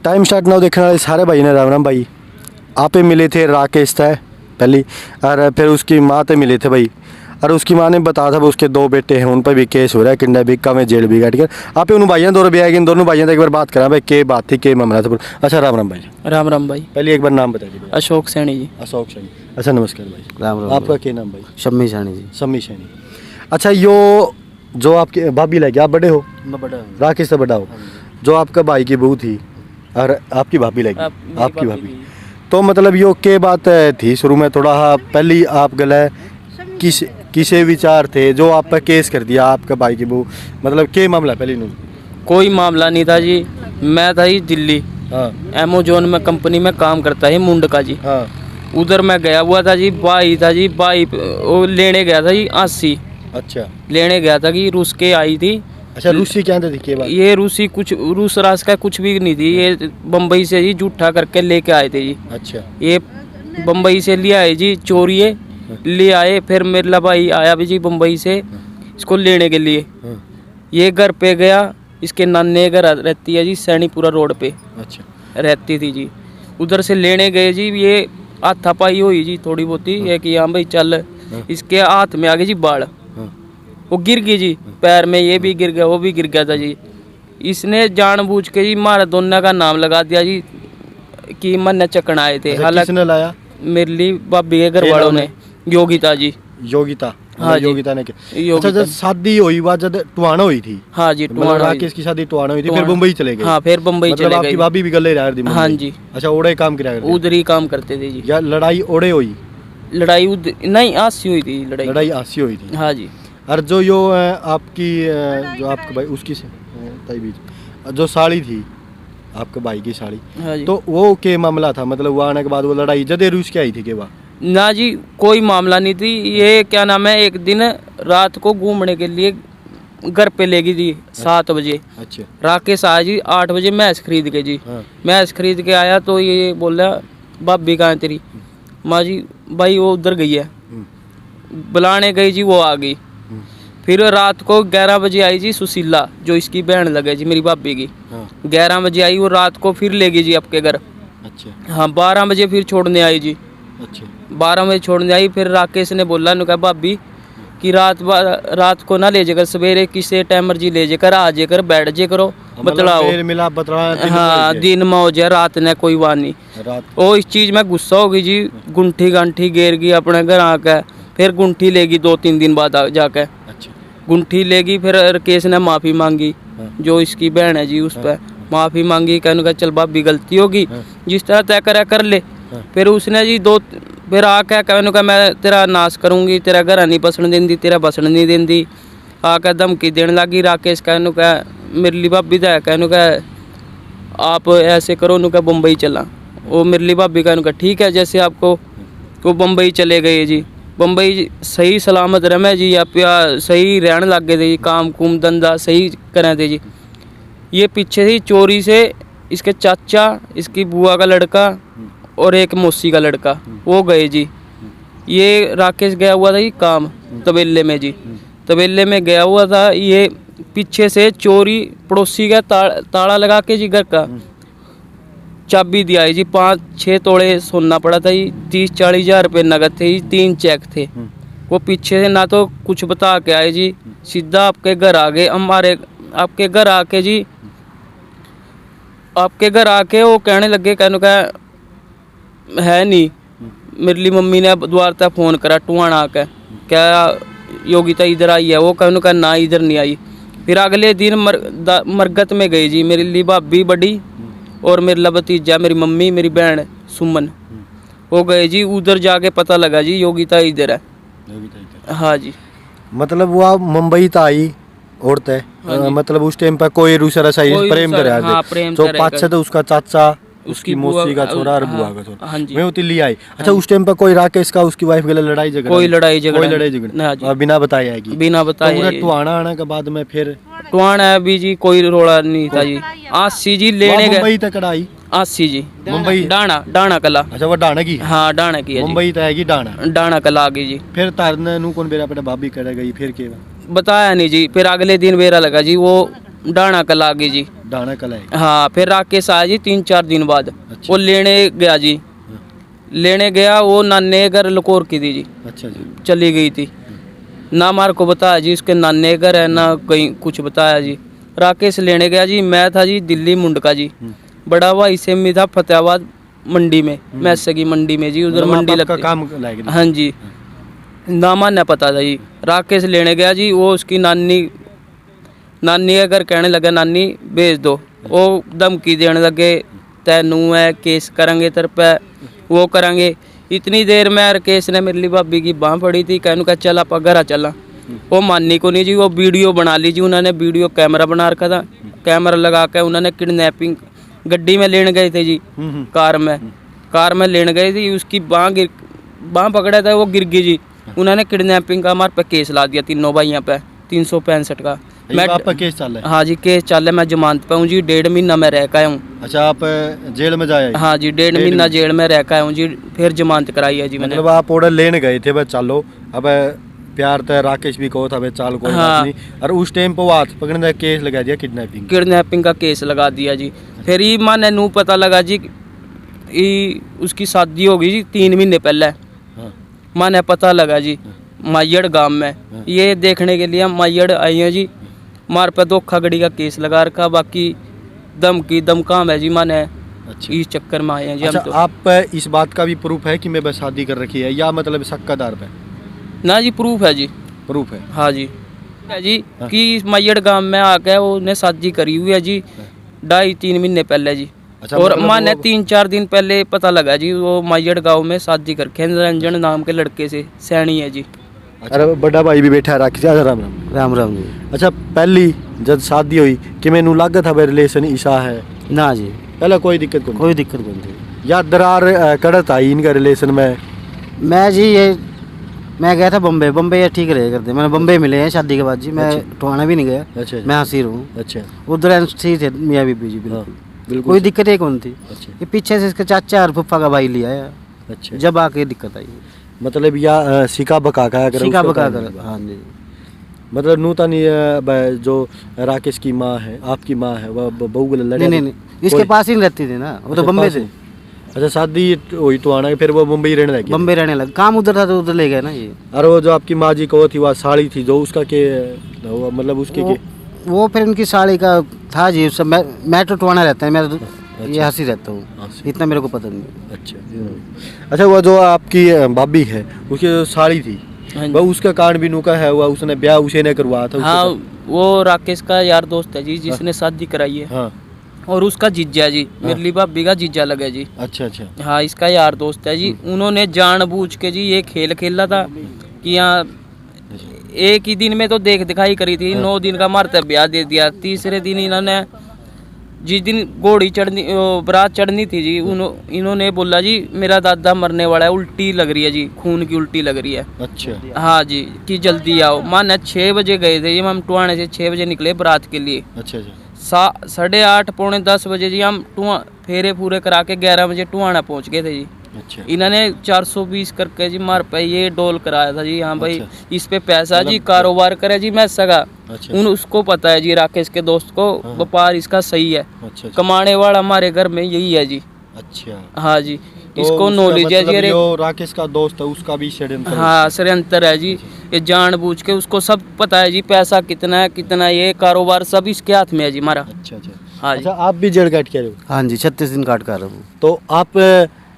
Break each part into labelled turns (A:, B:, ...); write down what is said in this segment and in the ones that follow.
A: Time start now देखने वाले सारे भाई ने राम राम भाई। आप ही मिले थे राकेश था पहली, और फिर उसकी माँ से मिले थे भाई, और उसकी माँ ने बताया था वो उसके 2 बेटे हैं, उन पर भी केस हो रहा है, किडनैपिंग का में जेल भी काट कर। आप उन भाइयों दो भी आएगी, इन दोनों भाइयों से एक बार बात करा भाई, के बात थी, के मामला था। अच्छा राम राम भाई।
B: राम राम भाई।
A: पहले एक बार नाम बता दीजिए।
B: अशोक सैनी जी।
A: अशोक सैनी। अच्छा नमस्कार भाई।
C: राम राम।
A: आपका क्या नाम भाई?
C: शम्मी सैनी जी।
A: शम्मी सैनी। अच्छा यो जो आपके भाभी लगे, आप बड़े हो?
C: मैं बड़ा हूँ।
A: राकेश से बड़ा हो। जो आपका भाई की बहू थी और आपकी भाभी लगी, आपकी भाभी, तो मतलब यो के बात थी शुरू में थोड़ा पहली आप गले किसे विचार थे जो आप पे केस कर दिया आपका भाई की बहू, मतलब के मामला पहले नू?
B: कोई मामला नहीं था जी। मैं था ही दिल्ली,
A: हाँ
B: एमेजोन में कंपनी में काम करता है मुंड का जी।
A: हाँ।
B: उधर मैं गया हुआ था जी, भाई था जी, भाई वो लेने गया था जी 80।
A: अच्छा
B: लेने गया था कि रूस के आई थी।
A: अच्छा। रूसी क्या थी के बात?
B: ये रूसी कुछ रूस रास का कुछ भी नहीं थी, ये बम्बई से जी जूठा करके लेके आए थे जी।
A: अच्छा।
B: ये बम्बई से ले आए जी, चोरिए ले आए। फिर मेरा भाई आया भी जी बम्बई से इसको लेने के लिए।
A: हाँ।
B: ये घर पे गया, इसके नाने घर रहती है जी सैनीपुरा रोड पे
A: अच्छा।
B: रहती थी जी। उधर से लेने गए जी, ये हाथापाई हुई जी थोड़ी बहुत ही, ये कि हाँ भाई चल। इसके हाथ में आ गए जी बाढ़, वो गिर गई जी पैर में, ये भी गिर गया, वो भी गिर गया था जी। इसने जानबूझ के जी हमारा दोनों का नाम लगा दिया जी कि मन चकन आए थे।
A: अच्छा, किसने लाया?
B: मेरी भाभी के घर वालों ने, योगिता जी।
A: योगिता?
B: हाँ जी।
A: योगिता ने
B: योगिता।
A: अच्छा, जब शादी हुई बात जब टुहाना हुई थी?
B: हाँ जी,
A: मतलब
B: टुहाना
A: राकेश की शादी टुहाना हुई थी, फिर मुंबई चले गए?
B: हाँ, फिर मुंबई
A: मतलब
B: चले
A: आपकी
B: गए।
A: भाभी भी गले रह दी मुंबई?
B: हाँ जी।
A: अच्छा, ओड़े काम किया करते?
B: उधर ही काम करते थे जी।
A: या लड़ाई ओड़े हुई?
B: लड़ाई नहीं, आसी हुई थी लड़ाई।
A: लड़ाई आसी हुई थी?
B: हाँ जी।
A: और जो यो आपकी जो आपके भाई उसकी ताई बीच जो साड़ी थी आपके भाई की साड़ी,
B: हाँ जी।
A: तो वो के मामला था? मतलब वो आने के बाद वो लड़ाई जदे रूस की आई थी के बाद?
B: ना जी, कोई मामला नहीं थी। ये क्या नाम है, एक दिन रात को घूमने के लिए घर पे ले गई थी 7 बजे।
A: अच्छा।
B: राकेश आया जी 8 बजे मैच खरीद के जी।
A: हाँ।
B: मैच खरीद के आया तो ये बोला भाभी कहाँ है तेरी? माँ जी भाई वो उधर गई है। बुलाने गई जी, वो आ गई। फिर रात को 11 बजे आई जी सुशीला, जो इसकी बहन लगे जी मेरी भाभी की।
A: हाँ।
B: 11 बजे आई, वो रात को फिर ले गई जी आपके घर।
A: अच्छा।
B: हाँ, 12 बजे फिर छोड़ने आई जी।
A: अच्छा।
B: 12 बजे छोड़ने आई। फिर राकेश ने बोला, नु कहा भाभी कि रात को ना ले जाकर, सवेरे किसी टाइम मर्जी ले जाकर आ जाकर बैठ जे करो, बतलाओ।
A: मिला बतला?
B: हाँ, दिन में हो जाए, रात ने कोई बात नहीं।
A: रात
B: ओ इस चीज में गुस्सा हो गई जी, गुंठी गांठी घेर गई अपने घर आकर। फिर गुंठी लेगी 2-3 दिन बाद जाकर।
A: अच्छा।
B: गुंठी लेगी। फिर राकेश ने माफ़ी मांगी, जो इसकी बहन है जी, उस पर माफ़ी मांगी। कहने का चल भाभी गलती होगी, जिस तरह तय करे कर ले। फिर उसने जी फिर आके कहने का मैं तेरा नाश करूँगी, तेरा घर नहीं बसने देंदी, तेरा बसने नहीं देंदी, आकर धमकी देने लगी। राकेश कहने का मेरी भाभी था, कहने का आप ऐसे करो, नु का मुंबई चला। वो मेरी भाभी कहने का ठीक है, जैसे आपको। वो मुंबई चले गए जी। मुंबई सही सलामत रहे जी, आप सही रहने लग गए थे जी, काम कुम धंधा सही करें थे जी। ये पीछे ही चोरी से इसके चाचा, इसकी बुआ का लड़का और एक मौसी का लड़का, वो गए जी। ये राकेश गया हुआ था जी काम तबेले में जी। तबेले में गया हुआ था, ये पीछे से चोरी पड़ोसी का ताला लगा के जी घर का चाबी दिया है जी। 5-6 तोड़े सोना पड़ा था जी, 30-40 हज़ार रुपये नगद थे जी, 3 चेक थे। वो पीछे से ना तो कुछ बता के आए जी, सीधा आपके घर आ गए। हमारे आपके घर आके जी, आपके घर आके वो कहने लगे, कहने का है नहीं। मेरी मम्मी ने द्वार तक फ़ोन करा टुहाना आके, क्या योगिता इधर आई है? वो कहने का ना इधर नहीं आई। फिर अगले दिन मरगत में गई जी मेरी भाभी बड़ी और मेरा भतीजा, मेरी मम्मी, मेरी बहन सुमन, वो गए जी। उधर जाके पता लगा जी योगिता इधर है। हाँ जी।
A: मतलब वो आप मुंबई तो आई औरत है? मतलब उस टाइम पर कोई रूसरा सही प्रेम कर रहा
B: हाँ, प्रेम
A: तो पाँच तो उसका चाचा, उसकी मौसी का छोरा और
B: हाँ,
A: बुआ का छोरा।
B: हाँ जी।
A: मैं उतली आई। अच्छा, उस टाइम पर कोई राकेश का उसकी वाइफ के लिए लड़ाई झगड़ा?
B: कोई लड़ाई झगड़ा
A: ना जी, बिना बताए आएगी? बिना बताए। टुहाना आने के बाद में फिर
B: टुहाना भी जी कोई रोड़ा नहीं था जी। 80 जी लेने गए
A: मुंबई तक आई?
B: 80 जी
A: मुंबई
B: डाना कला।
A: अच्छा, वो डाना की?
B: हाँ, डाना की है जी।
A: मुंबई तो आएगी
B: डाना कला आ गई जी।
A: फिर तारने नू कौन बेरा अपने भाभी कर गई फिर के?
B: बताया नहीं जी। फिर अगले दिन बेरा लगा जी, वो डाणा कला गई जी।
A: डाना कला है।
B: हाँ फिर राकेश आया जी 3-4 दिन बाद।
A: अच्छा।
B: वो लेने गया जी, लेने गया, वो नाने के घर लकोर की थी जी,
A: अच्छा जी।
B: चली गई थी ना, हमारे को बताया जी उसके नाने घर है ना कहीं कुछ बताया जी। राकेश लेने गया जी, मैं था जी दिल्ली मुंडका जी, बड़ा भाई से मैं था फतेहाबाद मंडी में, मैसे की मंडी में जी, उधर
A: मतलब
B: मंडी
A: आपका
B: लगती।
A: काम लायक
B: हाँ जी, नामा ने पता था जी। राकेश लेने गया जी, वो उसकी नानी के घर कहने लगा नानी भेज दो, वो धमकी देने लगे, तैनू है केस करेंगे तेरे पे, वो करेंगे। इतनी देर में राकेश ने मेरी भाभी की बाँह पड़ी थी, कहने का चल आप घर चला, वो माननी को नहीं जी, वो वीडियो बना ली जी, उन्होंने वीडियो कैमरा बना रखा था, कैमरा लगा के उन्होंने किडनैपिंग गड्डी में लेने गए थे जी, कार में लेने गए थे, उसकी बाँह पकड़ा था, वो गिर गई जी। उन्होंने किडनैपिंग का हमारे पे केस ला दिया तीनों भाइयों पे 365 का।
A: मैं आपका केस चल रहा है।
B: हाँ जी केस चल रहा है, मैं जमानत पे हूँ जी, 1.5 महीना मैं रह का हूँ।
A: अच्छा आप जेल में जाए?
B: हाँ जी 1.5 महीना जेल में रह का हूँ जी, फिर जमानत कराई है जी मैंने।
A: मतलब आप ऑर्डर लेने गए थे, बस चलो अब प्यार था, राकेश भी कहो था भाई चाल कोई बात नहीं, और उस टाइम पे वो हाथ पकड़ने का केस लगा दिया, किडनैपिंग
B: का केस लगा दिया जी। फिर ही माने नू पता लगा जी, उसकी शादी हो गई जी 3 महीने पहले, माने पता लगा जी मायड़ गांव में, ये देखने के लिए हम मायड़ आए हैं जी, मार पे धोखाधड़ी का केस लगा रखा, बाकी दमकाम है जी माने।
A: अच्छा।
B: इस चक्कर में आए हैं जी
A: अच्छा,
B: हम तो।
A: आप इस बात का भी प्रूफ है कि मैं बस शादी कर रखी है, या मतलब शक के आधार पे?
B: ना जी प्रूफ है जी,
A: प्रूफ है।
B: हाँ जी है जी, कि इस मायड़ गांव में आके उसने शादी करी हुई है जी 2.5-3 महीने पहले जी।
A: अच्छा,
B: और
A: मतलब
B: माने
A: वो-
B: 3-4 दिन पहले पता लगा जी, वो मायड़ गांव में शादी करके निरंजन नाम के लड़के से, सैनी है जी।
A: अरे बड़ा भाई भी बैठा है राकेश। राम राम।
C: राम राम जी।
A: अच्छा, पहली जब शादी हुई कि मैनू लगा था भाई रिलेशन ईसा है,
C: ना जी
A: पहले कोई दिक्कत को
C: कोई दिक्कत नहीं थी।
A: या दरार कड़त आई इनका रिलेशन में?
C: मैं जी ये मैं गया था बम्बे, ये ठीक रहे करते, मैंने बम्बे मिले हैं शादी के बाद जी, मैं टोहाना भी नहीं गया।
A: अच्छा
C: मैं हंसी हूँ।
A: अच्छा।
C: उधर ठीक थे मियाँ बीबी जी, बिल्कुल
A: बिल्कुल
C: कोई दिक्कत ही कौन थी।
A: अच्छा।
C: ये पीछे से इसके चाचा और फुफ्फा का भाई लिया है,
A: अच्छा,
C: जब आके दिक्कत आई,
A: मतलब या सिका बका का
C: शिका बका कर। हाँ जी,
A: मतलब नूता नहीं जो राकेश की माँ है, आपकी माँ है, वह बहू लड़े?
C: नहीं इसके पास ही नहीं रहती थी ना, वो तो
A: अच्छा,
C: बम्बे
A: पास
C: से।
A: में। अच्छा, शादी हुई तो आना, फिर वो मुंबई रहने लगी?
C: बम्बे रहने लगा, काम उधर था तो उधर ले गए ना ये।
A: और वो जो आपकी माँ जी को थी, वह साड़ी थी जो, उसका के मतलब उसके के?
C: वो फिर उनकी साड़ी का था जी, सब मैं तो टोहाना रहता है, मैं तो ये हंसी रहता हूँ, इतना मेरे को पता नहीं।
A: अच्छा। अच्छा, वो जो आपकी भाभी है, उसकी जो साड़ी थी,
B: हाँ जी।
A: वह उसका कारण भी नुका है हुआ, उसने ब्याह उसे ने करवाया था?
B: हाँ वो राकेश का यार दोस्त है जी, जिसने शादी कराई है।
A: हाँ।
B: और उसका जीजा जी, मेरी भाभी का जीजा लगा जी।
A: अच्छा अच्छा।
B: हाँ इसका यार दोस्त है जी, उन्होंने जानबूझ के जी ये खेल खेला था कि यहाँ एक ही दिन में तो देख दिखाई करी थी, 9 दिन का मारते ब्याह दे दिया। तीसरे दिन इन्होंने जिस दिन घोड़ी चढ़नी बारात चढ़नी थी जी, इन्होंने बोला जी मेरा दादा मरने वाला है, उल्टी लग रही है जी, खून की उल्टी लग रही है।
A: अच्छा।
B: हाँ जी कि जल्दी आओ। माने 6 बजे गए थे जी हम टुहाने से, 6 बजे निकले बारात के लिए।
A: अच्छा अच्छा।
B: 8:30 पौने 10 बजे जी हम फेरे पूरे करा के 11 बजे टुहाना पहुंच गए थे जी।
A: अच्छा।
B: इन्होंने 420 करके जी मार पे ये डोल कराया था जी। हाँ भाई
A: अच्छा।
B: इस पे पैसा जी, कारोबार करे जी मैं सगा।
A: अच्छा।
B: उसको पता है जी, राकेश के दोस्त को व्यापार इसका सही है,
A: अच्छा।
B: कमाने वाला हमारे घर में यही है जी।
A: अच्छा।
B: हाँ जी
A: तो
B: इसको
A: उसका
B: नॉलेज है
A: मतलब
B: जी। अरे
A: जो राकेश का दोस्त है उसका भी षड्यंत्र है?
B: हाँ षड्यंत्र है जी, ये जानबूझ के, उसको सब पता है जी, पैसा कितना है कितना, ये कारोबार सब इसके हाथ में है जी हमारा।
A: अच्छा अच्छा।
B: हाँ जी।
A: अच्छा, आप भी जेल काट के रहे हो?
C: हाँ जी 36 दिन काट कर रहा हूँ।
A: तो आप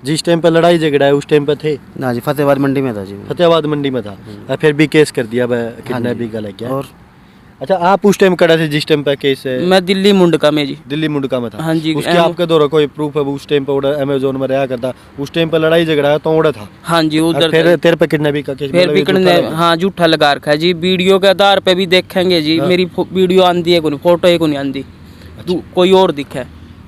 A: जिस टाइम पे लड़ाई झगड़ा है उस टाइम पे थे?
C: ना जी फतेहाबाद मंडी में था जी।
A: फतेहाबाद मंडी में था, और फिर भी केस कर दिया किडनैपिंग का लग गया।
C: और
A: अच्छा, आप उस टाइम कड़ा थे जिस टाइम पे केस है?
B: मैं दिल्ली मुंडका में जी।
A: दिल्ली मुंडका में था?
B: हाँ जी।
A: उसके आपके द्वारा कोई प्रूफ है? उस टाइम पे उधर अमेजोन में रहा करता, उस टाइम पे लड़ाई झगड़ा है तो उड़ा था?
B: हाँ जी
A: और
B: उधर
A: फिर तेरे पे किडनैपिंग का केस?
B: फिर
A: मतलब ये
B: बिकने
A: झूठा लगा?
B: हाँ झूठा लगा रखा है जी, वीडियो के आधार पे भी देखेंगे जी। मेरी वीडियो आंदी है कोई, फोटो है कोई आंदी, कोई और दिखे।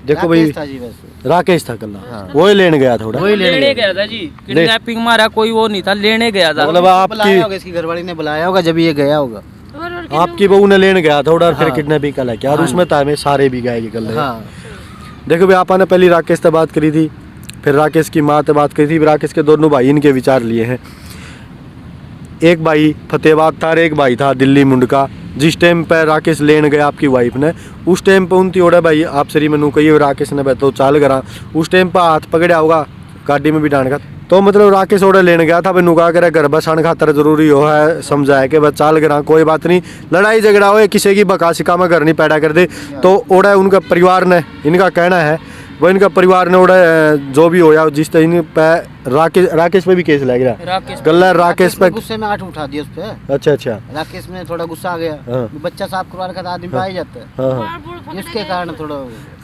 A: देखो भाई,
C: था जी वैसे।
A: राकेश था कल्ला, वो ही लेने गया था।
C: वही
B: लेने गया था जी, किडनैपिंग मारा कोई वो नहीं था, लेने गया था।
A: मतलब
C: बुलाया होगा, इसकी घरवाली ने बुलाया होगा जब ये गया होगा।
A: आपकी बहू ने लेने गया था और फिर किडनैपिंग का लग गया, और उसमें था में सारे भी गए कल।
C: हाँ
A: देखो भाई, आपने पहले राकेश से बात करी थी, फिर राकेश की माँ से बात करी थी, राकेश के दोनों भाई इनके विचार लिए हैं। एक भाई फतेहाबाद था और एक भाई था दिल्ली मुंडका, जिस टाइम पे राकेश लेन गया आपकी वाइफ ने, उस टाइम पे उनती ओड़ा भाई आप सरी मैनू कही राकेश ने तो चाल करा, उस टाइम पे हाथ पकड़िया होगा गाड़ी में बिठाने का, तो मतलब राकेश ओड़ा लेने गया था, मैनू कहा करे घर बसाने खातर जरूरी हो है, समझाया कि बस चाल करा कोई बात नहीं, लड़ाई झगड़ा हो किसी की बका सिका में घर नहीं पैदा कर दे, तो ओड़ा उनका परिवार ने, इनका कहना है वो इनका परिवार ने ओड़ा जो भी होया जिस तरह इन पे राकेश पे भी केस लग रहा
B: राकेश
A: गल्ला राकेश पे।
C: गुस्से में आठ उठा दिया उस पे।
A: अच्छा अच्छा।
C: राकेश में थोड़ा गुस्सा आ गया,
A: हाँ।
C: बच्चा साफ करवा रखा था, आदमी पे आ ही जाता है,
A: हाँ हाँ।
C: इसके कारण थोड़ा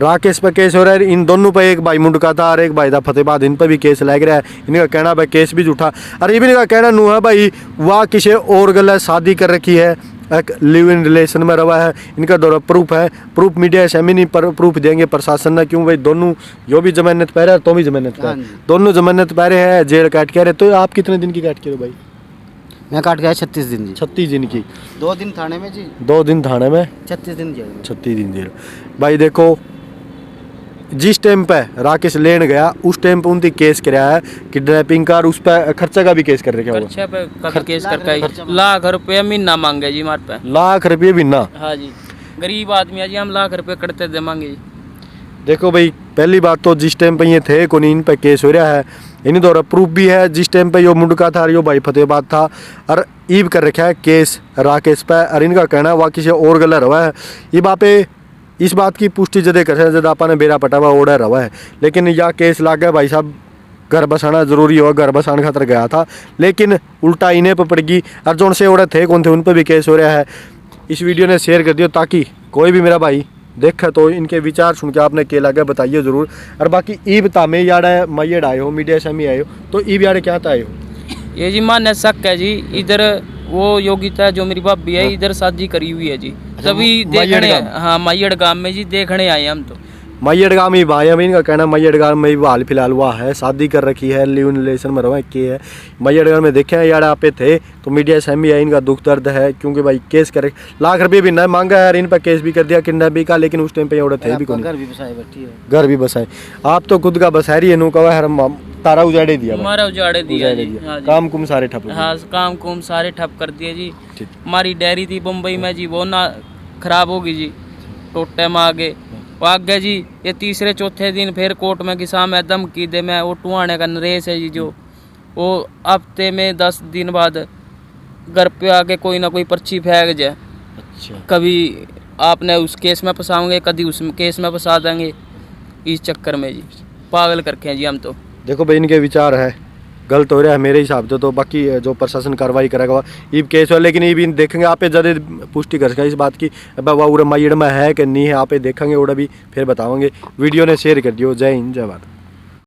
A: राकेश पे केस हो रहा है, इन दोनों पे, एक भाई मुंडका था और एक भाई था फतेहाबाद, इन पे भी केस लग रहा है। इनका कहना भाई केस भी झूठा, और ये भी इनका कहना नू है भाई वह किसी और गला शादी कर रखी है, एक लिव इन रिलेशन में रहा है, इनका दौरा प्रूफ है, प्रूफ मीडिया से नहीं पर प्रूफ देंगे प्रशासन ने, क्यों भाई दोनों यो भी जमानत पा रहे हैं तो भी जमानत पा, दोनों जमानत पा रहे हैं, जेल काट के रहे। तो आप कितने दिन की काट के रहे हो भाई?
C: मैं काट गया 36 दिन जी।
A: 36 दिन की।
C: 2 दिन थाने में जी,
A: 2 दिन थाने में,
C: 36 दिन जेल में।
A: 36 दिन जेल। भाई देखो जिस टाइम पे राकेश लेन गया उस टाइम पे उनकी केस कराया है किडनैपिंग का, और उस पर खर्चा का भी केस कर रखा
B: खर्चा पे का केस करके लाख रुपया महीना मांगे जी हमारे पे।
A: लाख रुपये भी ना।
B: हाँ जी, गरीब आदमी है जी, हम लाख रुपए कटते दे मांगे जी।
A: देखो भाई पहली बात तो जिस टाइम पे ये थे कौन इन पे केस हो रहा है, इन्हीं द्वारा प्रूफ भी है, जिस टाइम पे यो मुंडका था यो भाई फतेहाबाद था, और ईब कर रखा है केस राकेश पे, और इनका कहना हुआ किसी और गला रवा है। ये बापे इस बात की पुष्टि जदे कर जद आपा ने बेरा पटा हुआ ओढ़ा रवा है, लेकिन या केस लाग गया भाई साहब घर बसाना जरूरी हो, घर बसाने खातर गया था, लेकिन उल्टा इन्हें पर पड़ गई, और जो से ओढ़े थे कौन थे उन पर भी केस हो रहा है। इस वीडियो ने शेयर कर दियो ताकि कोई भी मेरा भाई देखा तो इनके विचार सुन के आपने के लगा बताइए जरूर। और बाकी ई बता में यार मैड आए हो, मीडिया से आए हो, तो ई यार क्या आए हो?
B: ये जी मान्य शक है जी, इधर वो योगिता जो मेरी भाभी है इधर शादी करी हुई है जी, तभी देखने, हाँ मैयड़ गांव में जी देखने आए हम। तो
A: मैयड़ गांव में भाई हम इनका कहना मैयड़ गांव में भी हाल फिलहाल हुआ है, शादी कर रखी है, लिव इन रिलेशन में रहा के है। मैयड़ गांव में देखे यार आप थे तो मीडिया से भी है, इनका दुख दर्द है क्योंकि भाई केस करे लाख रुपये भी न मांगा है, इन पर केस भी कर दिया किडनैपिंग का, लेकिन उस टाइम पे औरत थे भी कौन,
C: घर भी बसाए बैठी है,
A: घर भी बसाए। आप तो खुद का बसारी है नू कहा है तारा उजाड़े दिया,
B: हमारा उजाड़े दिया जी। हाँ जी।
A: काम कुम सारे ठप,
B: हाँ काम कुम सारे ठप कर दिए जी। हमारी डेयरी थी मुंबई में जी, वो ना खराब होगी जी, टोटे में आगे वो आगे जी। ये तीसरे चौथे दिन फिर कोर्ट में किसा में धमकी दे में वो टुहाने का नरेश है जी, जो वो हफ्ते में 10 दिन बाद घर पे आके कोई ना कोई पर्ची फेंक जाए।
A: अच्छा।
B: कभी आपने उस केस में फंसाओगे, कभी उस केस में फंसा देंगे, इस चक्कर में जी पागल करके हैं जी हम। तो देखो
A: भाई इनके विचार है गलत हो रहा है मेरे हिसाब से, तो बाकी जो प्रशासन कार्रवाई करेगा ये केस हो, लेकिन ये भी देखेंगे आप ज़्यादा पुष्टि कर सकें इस बात की बाबा उरा माइड में है कि नहीं है, आप देखेंगे और भी फिर बताओगे। वीडियो ने शेयर कर दियो। जय हिंद जय भारत।